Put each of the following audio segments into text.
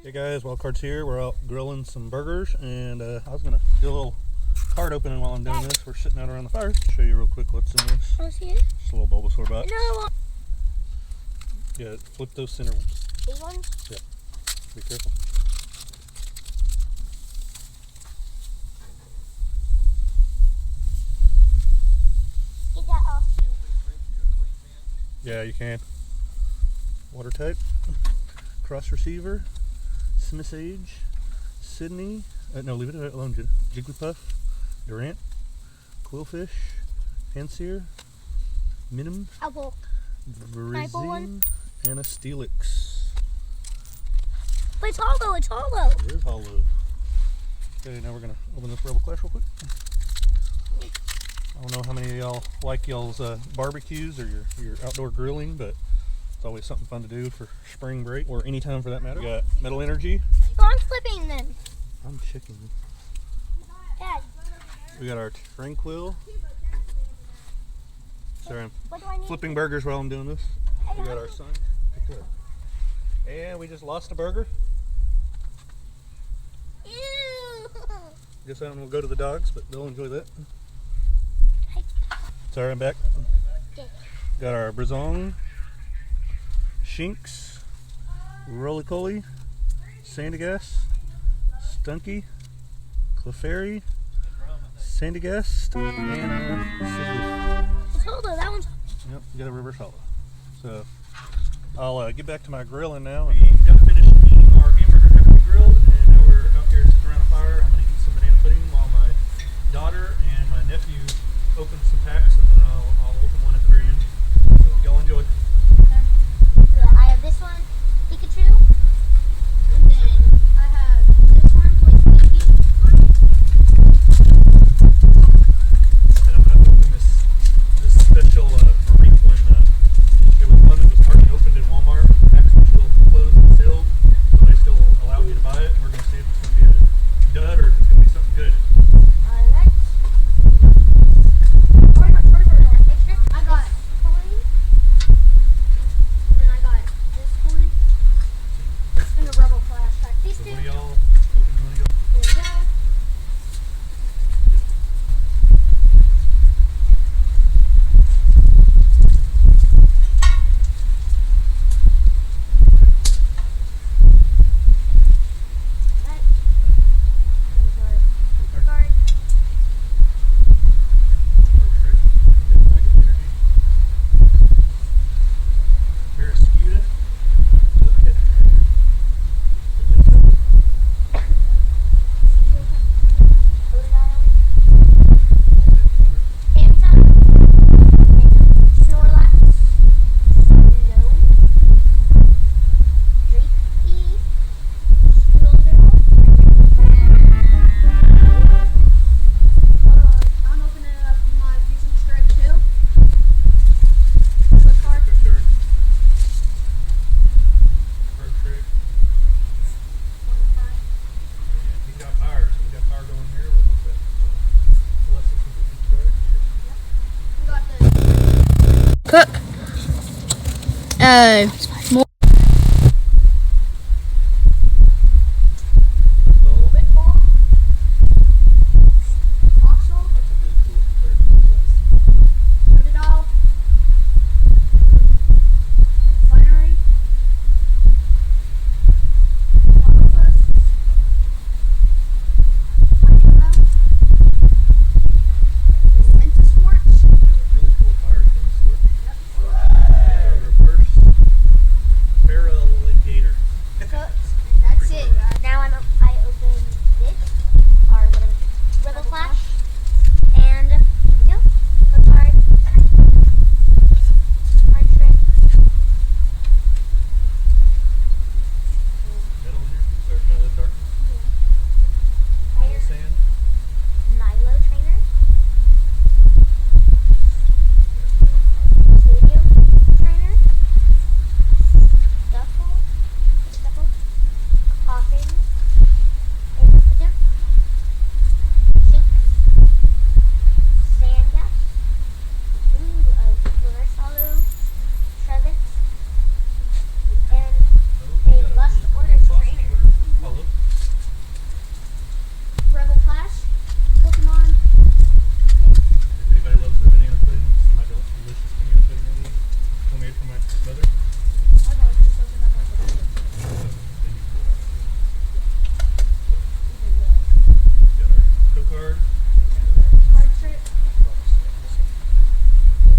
Hey guys, Wildcard's here. We're out grilling some burgers, and I was gonna do a little card opening while I'm doing this. We're sitting out around the fire. Show you real quick what's in this. Want to see it? Just a little Bulbasaur box. No. Yeah, flip those center ones. These ones? Yeah. Be careful. Get that off. Yeah, you can. Water type. Cross receiver. Smith Age. Sydney. No, leave it alone. Jigglypuff. Durant. Quillfish. Pansear. Minim. Apple. Verizon. And a Steelix. But it's hollow. It's hollow. It is hollow. Okay, now we're going to open this Rebel Clash real quick. I don't know how many of y'all like y'all's barbecues or your outdoor grilling, but it's always something fun to do for spring break or any time for that matter. We got Metal Energy. So I'm flipping then. I'm chicken. Dad. We got our Tranquil. Sorry, I'm What do I need? flipping burgers while I'm doing this. We got our son. Pick it up. And we just lost a burger. Ew. Guess I'm gonna go to the dogs, but they'll enjoy that. Sorry, I'm back. Okay. Got our Brazong, Shinx, Roly-Coly, Sandygast, Stunky, Clefairy, Sandygast, and Sizzling. It's hollow. That one's Yep, we got a reverse hollow. So I'll get back to my grilling now. And got finished eating our hamburgers after we grilled, and now we're out here sitting around a fire. I'm gonna eat some banana pudding while my daughter and my nephew open some packs, and then I'll open one at the very end. So y'all enjoy. I have this one, Pikachu. And then I have this one with Eevee. And I'm gonna open this special Marine one. It was one that was already opened in Walmart. The packs were still closed and sealed, so they still allow me to buy it. We're gonna see if it's gonna be a dud or if it's gonna be something good. Next. I got coin. And then I got this coin. And a Rebel Flash pack. These So two. what do y'all open? One of y'all? There we go. Alright. There's our card. I'm opening up my Fusion Strike 2. The card. He's got power, so we got power going here. We'll hope that bless us with the Cook. More. Quick ball. Oxel. Underdog. Flannery. Octopus. Pineapple. Mentis Swartz. really cool fire. Yep. Reverse Brother? I've always just opened up like a bag. Then you pull it out. Even the We got our code card. card strip. We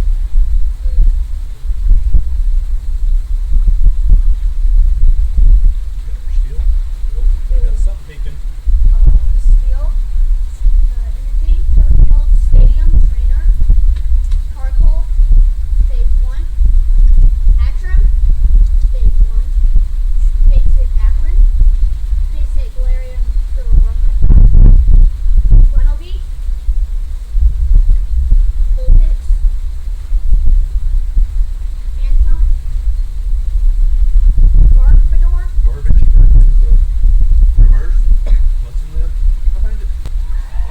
got our steel. Oh, we got something peeking. Steel. Energy. Fairfield Stadium Trainer. Charcoal. Stage 1. Atram. Stage 1. Basic Ackland. Basic Galarian Galleries. Bueno Beat. Bullpits. Phantom. Garbador. Garbage versus reverse. What's in there behind it?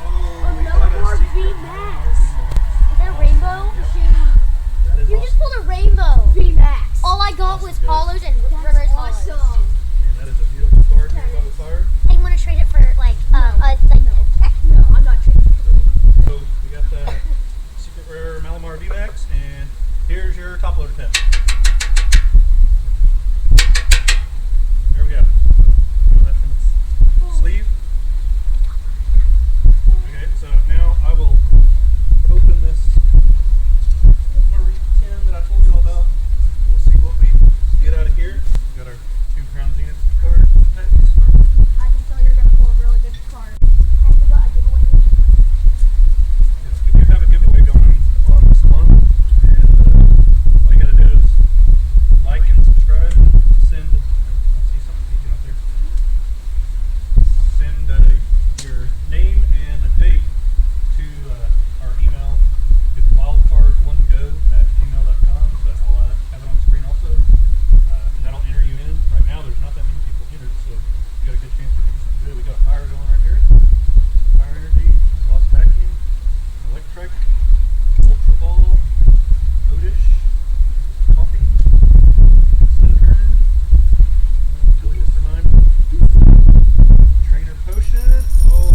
Oh, we got a Malamar secret VMAX. VMAX. Is that a rainbow? That is You awesome. just pulled a rainbow. VMAX. All I got was Awesome, guys. hollows and reverse hollows. Man, that is a beautiful card here by the fire. I want to trade it for like no, I'm not trading. So we got the secret rare Malamar VMAX, and here's your top loader pin. There we go. Throw that in its sleeve. Okay, so now I will open this Marie tin that I told you all about. We'll see what we get out of here. We got our 2 Crown Zenith card packs. I can tell you're gonna pull a really good card. And we got a giveaway. Yes, we do have a giveaway going on this month, and all you gotta do is like and subscribe and send. I see something peeking up there. Send your name and a date to our email. Get wildcard1go@gmail.com. So I'll have it on the screen also, and that'll enter you in. Right now, there's not that many people entered, so you got a good chance to get something good. We got a fire going right here. Fire energy, lost vacuum, electric, ultra ball, odish, coffee, sun turn, Billy Mr. Mime, trainer potion. Oh, a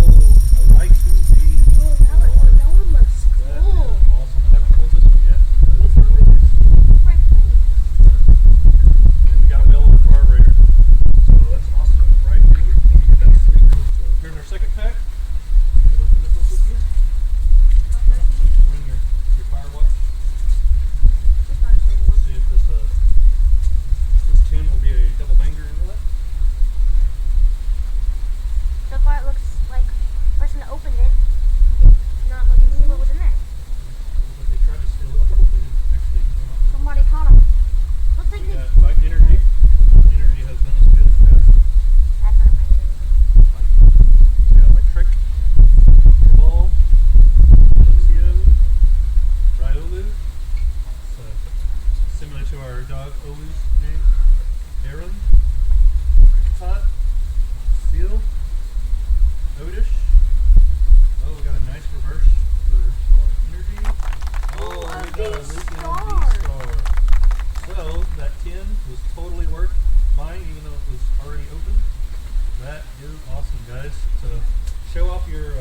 Raikou bead. That one looks That is cool. awesome. I haven't pulled this one yet. That is really nice. And we got a whale of a carburetor. So that's awesome right here. Let me get that sleeve real quick. Here's our second pack. I'm gonna open this real quick here. Bring your fire watch. See if this tin will be a double banger in that. So far it looks like the person that opened it did not looking to see what was in there. Looks like they tried to steal it, but they didn't actually run off with it. Somebody caught him. Looks like We they got Fight Energy. Energy has done us good in the past. That's not my name. We got Electric, Ball, Luxio, Riolu. Similar to our dog Olu's name. Aaron, Hot, Seal, Odish. Oh, we got a nice reverse for our energy. Oh, we got a Lucian V-Star. So, that tin was totally worth buying, even though it was already open. That is awesome, guys. To show off your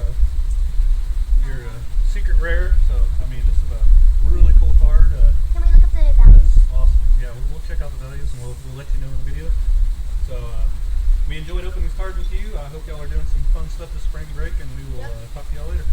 secret rare. So, I mean, this is a really cool card. Can we look up the values? That's awesome. Yeah, we'll check out the values and we'll let you know in the video. So, we enjoyed opening these cards with you. I hope y'all are doing some fun stuff this spring break, and we will talk to y'all later.